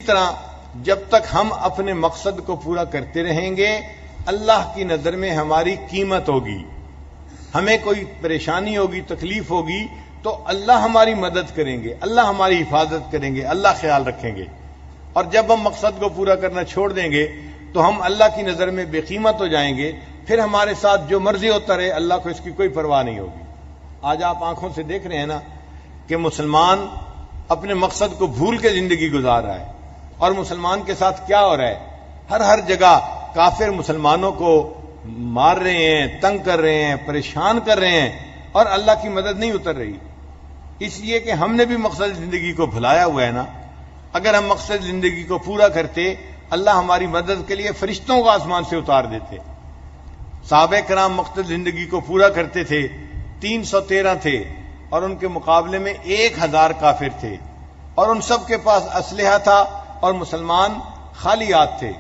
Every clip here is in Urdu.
طرح جب تک ہم اپنے مقصد کو پورا کرتے رہیں گے اللہ کی نظر میں ہماری قیمت ہوگی. ہمیں کوئی پریشانی ہوگی، تکلیف ہوگی تو اللہ ہماری مدد کریں گے، اللہ ہماری حفاظت کریں گے، اللہ خیال رکھیں گے. اور جب ہم مقصد کو پورا کرنا چھوڑ دیں گے تو ہم اللہ کی نظر میں بے قیمت ہو جائیں گے. پھر ہمارے ساتھ جو مرضی ہوتا رہے اللہ کو اس کی کوئی پرواہ نہیں ہوگی. آج آپ آنکھوں سے دیکھ رہے ہیں نا کہ مسلمان اپنے مقصد کو بھول کے زندگی گزار رہا ہے. اور مسلمان کے ساتھ کیا ہو رہا ہے؟ ہر جگہ کافر مسلمانوں کو مار رہے ہیں، تنگ کر رہے ہیں، پریشان کر رہے ہیں، اور اللہ کی مدد نہیں اتر رہی. اس لیے کہ ہم نے بھی مقصد زندگی کو بھلایا ہوا ہے نا. اگر ہم مقصد زندگی کو پورا کرتے اللہ ہماری مدد کے لیے فرشتوں کو آسمان سے اتار دیتے. صحابہ کرام مقصد زندگی کو پورا کرتے تھے، 313 تھے، اور ان کے مقابلے میں 1000 کافر تھے، اور ان سب کے پاس اسلحہ تھا اور مسلمان خالی ہاتھ تھے.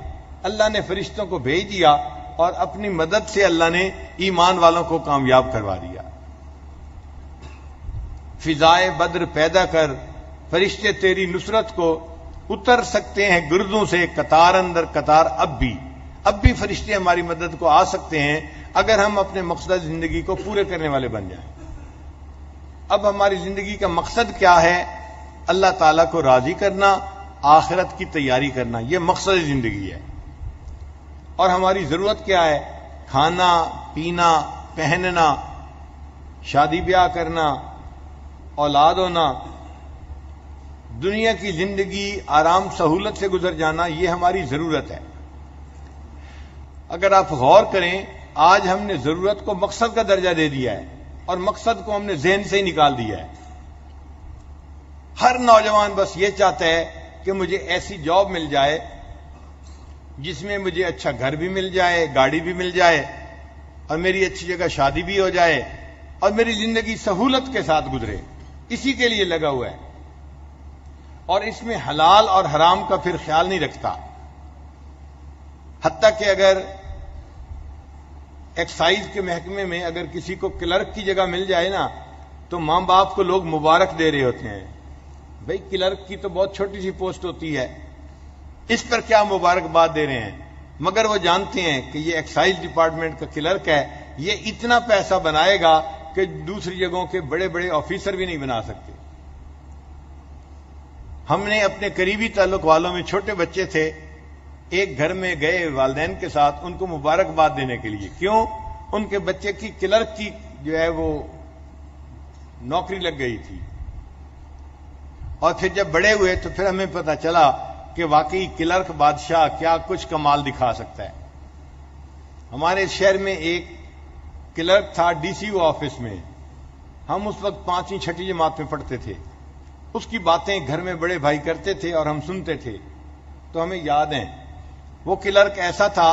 اللہ نے فرشتوں کو بھیج دیا اور اپنی مدد سے اللہ نے ایمان والوں کو کامیاب کروا دیا. فضائے بدر پیدا کر، فرشتے تیری نصرت کو اتر سکتے ہیں گردوں سے قطار اندر قطار. اب بھی فرشتے ہماری مدد کو آ سکتے ہیں اگر ہم اپنے مقصد زندگی کو پورے کرنے والے بن جائیں. اب ہماری زندگی کا مقصد کیا ہے؟ اللہ تعالیٰ کو راضی کرنا، آخرت کی تیاری کرنا، یہ مقصد زندگی ہے. اور ہماری ضرورت کیا ہے؟ کھانا، پینا، پہننا، شادی بیاہ کرنا، اولاد ہونا، دنیا کی زندگی آرام سہولت سے گزر جانا، یہ ہماری ضرورت ہے. اگر آپ غور کریں، آج ہم نے ضرورت کو مقصد کا درجہ دے دیا ہے اور مقصد کو ہم نے ذہن سے ہی نکال دیا ہے. ہر نوجوان بس یہ چاہتا ہے کہ مجھے ایسی جاب مل جائے جس میں مجھے اچھا گھر بھی مل جائے، گاڑی بھی مل جائے، اور میری اچھی جگہ شادی بھی ہو جائے، اور میری زندگی سہولت کے ساتھ گزرے. اسی کے لیے لگا ہوا ہے، اور اس میں حلال اور حرام کا پھر خیال نہیں رکھتا. حتیٰ کہ اگر ایکسائز کے محکمے میں اگر کسی کو کلرک کی جگہ مل جائے نا تو ماں باپ کو لوگ مبارک دے رہے ہوتے ہیں. بھئی کلرک کی تو بہت چھوٹی سی پوسٹ ہوتی ہے، اس پر کیا مبارکباد دے رہے ہیں؟ مگر وہ جانتے ہیں کہ یہ ایکسائز ڈپارٹمنٹ کا کلرک ہے، یہ اتنا پیسہ بنائے گا کہ دوسری جگہوں کے بڑے بڑے آفیسر بھی نہیں بنا سکتے. ہم نے اپنے قریبی تعلق والوں میں چھوٹے بچے تھے، ایک گھر میں گئے والدین کے ساتھ ان کو مبارکباد دینے کے لیے. کیوں؟ ان کے بچے کی کلرک کی جو ہے وہ نوکری لگ گئی تھی. اور پھر جب بڑے ہوئے تو پھر ہمیں پتہ چلا کہ واقعی کلرک بادشاہ کیا کچھ کمال دکھا سکتا ہے. ہمارے شہر میں ایک کلرک تھا ڈی سی او آفس میں. ہم اس وقت 5ویں 6ٹھی جماعت میں پڑھتے تھے. اس کی باتیں گھر میں بڑے بھائی کرتے تھے اور ہم سنتے تھے تو ہمیں یاد ہیں. وہ کلرک ایسا تھا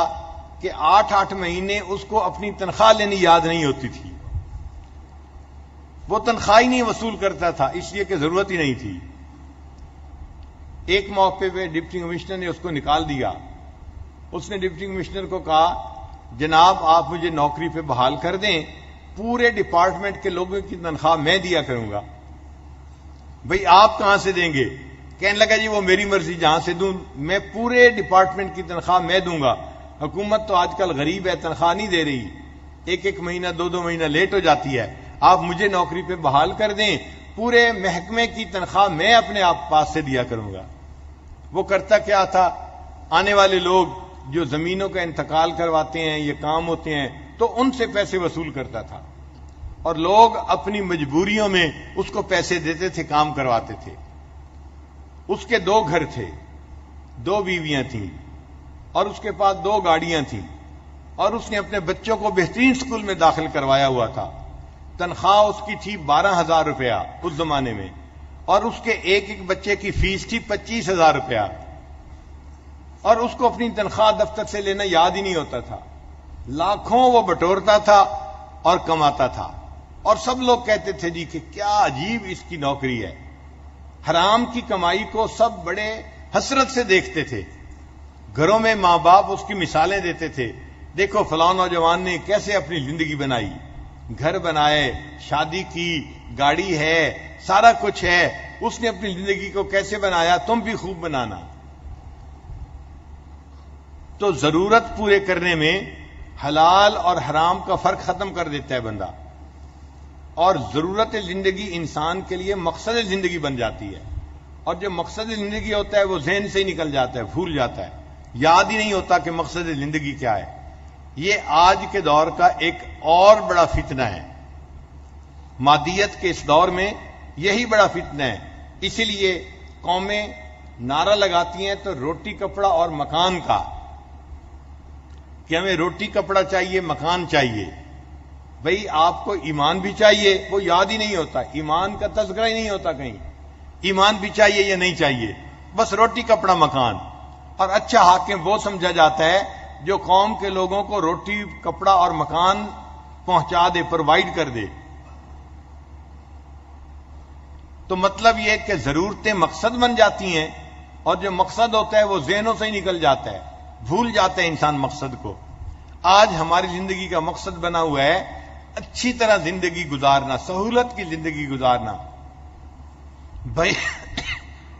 کہ 8 مہینے اس کو اپنی تنخواہ لینی یاد نہیں ہوتی تھی. وہ تنخواہ ہی نہیں وصول کرتا تھا، اس لیے کہ ضرورت ہی نہیں تھی. ایک موقع پہ ڈپٹی کمشنر نے اس کو نکال دیا. اس نے ڈپٹی کمشنر کو کہا جناب آپ مجھے نوکری پہ بحال کر دیں، پورے ڈپارٹمنٹ کے لوگوں کی تنخواہ میں دیا کروں گا. بھئی آپ کہاں سے دیں گے؟ کہنے لگا جی وہ میری مرضی، جہاں سے دوں میں پورے ڈپارٹمنٹ کی تنخواہ میں دوں گا. حکومت تو آج کل غریب ہے، تنخواہ نہیں دے رہی، 1 مہینہ 2 مہینہ لیٹ ہو جاتی ہے. آپ مجھے نوکری پہ بحال کر دیں، پورے محکمے کی تنخواہ میں اپنے آپ پاس سے دیا کروں گا. وہ کرتا کیا تھا؟ آنے والے لوگ جو زمینوں کا انتقال کرواتے ہیں، یہ کام ہوتے ہیں، تو ان سے پیسے وصول کرتا تھا، اور لوگ اپنی مجبوریوں میں اس کو پیسے دیتے تھے، کام کرواتے تھے. اس کے 2 گھر تھے، 2 بیویاں تھیں، اور اس کے پاس 2 گاڑیاں تھیں، اور اس نے اپنے بچوں کو بہترین سکول میں داخل کروایا ہوا تھا. تنخواہ اس کی تھی 12,000 روپیہ اس زمانے میں، اور اس کے ایک بچے کی فیس تھی 25,000 روپیہ. اور اس کو اپنی تنخواہ دفتر سے لینا یاد ہی نہیں ہوتا تھا. لاکھوں وہ بٹورتا تھا اور کماتا تھا، اور سب لوگ کہتے تھے جی کہ کیا عجیب اس کی نوکری ہے. حرام کی کمائی کو سب بڑے حسرت سے دیکھتے تھے. گھروں میں ماں باپ اس کی مثالیں دیتے تھے، دیکھو فلاں نوجوان نے کیسے اپنی زندگی بنائی، گھر بنائے، شادی کی، گاڑی ہے، سارا کچھ ہے، اس نے اپنی زندگی کو کیسے بنایا، تم بھی خوب بنانا. تو ضرورت پورے کرنے میں حلال اور حرام کا فرق ختم کر دیتا ہے بندہ، اور ضرورت زندگی انسان کے لیے مقصد زندگی بن جاتی ہے، اور جو مقصد زندگی ہوتا ہے وہ ذہن سے ہی نکل جاتا ہے، بھول جاتا ہے، یاد ہی نہیں ہوتا کہ مقصد زندگی کیا ہے۔ یہ آج کے دور کا ایک اور بڑا فتنہ ہے، مادیت کے اس دور میں یہی بڑا فتنہ ہے۔ اسی لیے قومیں نعرہ لگاتی ہیں تو روٹی کپڑا اور مکان کا، کہ ہمیں روٹی کپڑا چاہیے، مکان چاہیے۔ بھئی آپ کو ایمان بھی چاہیے، وہ یاد ہی نہیں ہوتا، ایمان کا تذکرہ ہی نہیں ہوتا کہیں، ایمان بھی چاہیے یا نہیں چاہیے، بس روٹی کپڑا مکان۔ اور اچھا حاکم وہ سمجھا جاتا ہے جو قوم کے لوگوں کو روٹی کپڑا اور مکان پہنچا دے، پرووائڈ کر دے۔ تو مطلب یہ کہ ضرورتیں مقصد بن جاتی ہیں، اور جو مقصد ہوتا ہے وہ ذہنوں سے ہی نکل جاتا ہے، بھول جاتا ہے انسان مقصد کو۔ آج ہماری زندگی کا مقصد بنا ہوا ہے اچھی طرح زندگی گزارنا، سہولت کی زندگی گزارنا۔ بھائی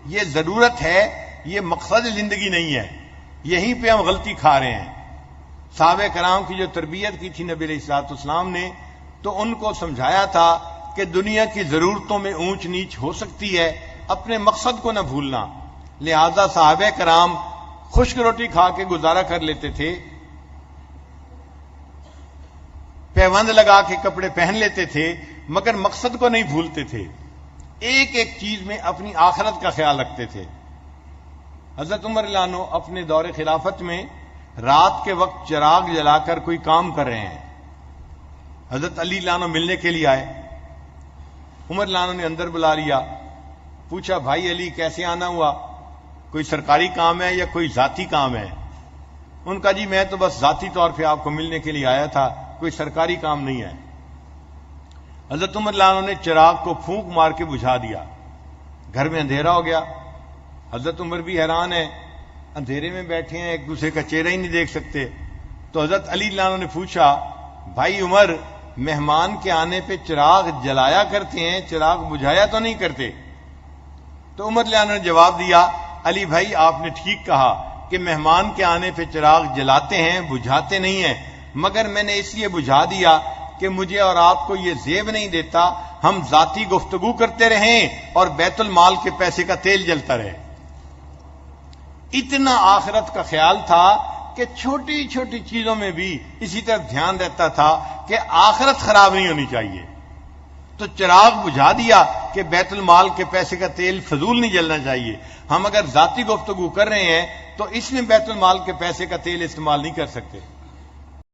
یہ ضرورت ہے، یہ مقصد زندگی نہیں ہے، یہیں پہ ہم غلطی کھا رہے ہیں۔ صحابہ کرام کی جو تربیت کی تھی نبی علیہ الصلوۃ والسلام نے، تو ان کو سمجھایا تھا کہ دنیا کی ضرورتوں میں اونچ نیچ ہو سکتی ہے، اپنے مقصد کو نہ بھولنا۔ لہذا صحابہ کرام خشک روٹی کھا کے گزارا کر لیتے تھے، پیوند لگا کے کپڑے پہن لیتے تھے، مگر مقصد کو نہیں بھولتے تھے، ایک ایک چیز میں اپنی آخرت کا خیال رکھتے تھے۔ حضرت عمر رضی اللہ عنہ اپنے دور خلافت میں رات کے وقت چراغ جلا کر کوئی کام کر رہے ہیں، حضرت علی رضی اللہ عنہ ملنے کے لیے آئے، عمر رضی اللہ عنہ نے اندر بلا لیا، پوچھا بھائی علی کیسے آنا ہوا، کوئی سرکاری کام ہے یا کوئی ذاتی کام ہے؟ ان کا جی میں تو بس ذاتی طور پہ آپ کو ملنے کے لیے آیا تھا، کوئی سرکاری کام نہیں ہے۔ حضرت عمر رضی اللہ عنہ نے چراغ کو پھونک مار کے بجھا دیا، گھر میں اندھیرا ہو گیا۔ حضرت عمر بھی حیران ہے، اندھیرے میں بیٹھے ہیں، ایک دوسرے کا چہرہ ہی نہیں دیکھ سکتے۔ تو حضرت علی رضی اللہ عنہ نے پوچھا بھائی عمر، مہمان کے آنے پہ چراغ جلایا کرتے ہیں، چراغ بجھایا تو نہیں کرتے؟ تو عمر رضی اللہ عنہ نے جواب دیا علی بھائی آپ نے ٹھیک کہا کہ مہمان کے آنے پہ چراغ جلاتے ہیں، بجھاتے نہیں ہیں، مگر میں نے اس لیے بجھا دیا کہ مجھے اور آپ کو یہ زیب نہیں دیتا ہم ذاتی گفتگو کرتے رہیں اور بیت المال کے پیسے کا تیل جلتا رہے۔ اتنا آخرت کا خیال تھا کہ چھوٹی چھوٹی چیزوں میں بھی اسی طرح دھیان رہتا تھا کہ آخرت خراب نہیں ہونی چاہیے۔ تو چراغ بجھا دیا کہ بیت المال کے پیسے کا تیل فضول نہیں جلنا چاہیے، ہم اگر ذاتی گفتگو کر رہے ہیں تو اس میں بیت المال کے پیسے کا تیل استعمال نہیں کر سکتے۔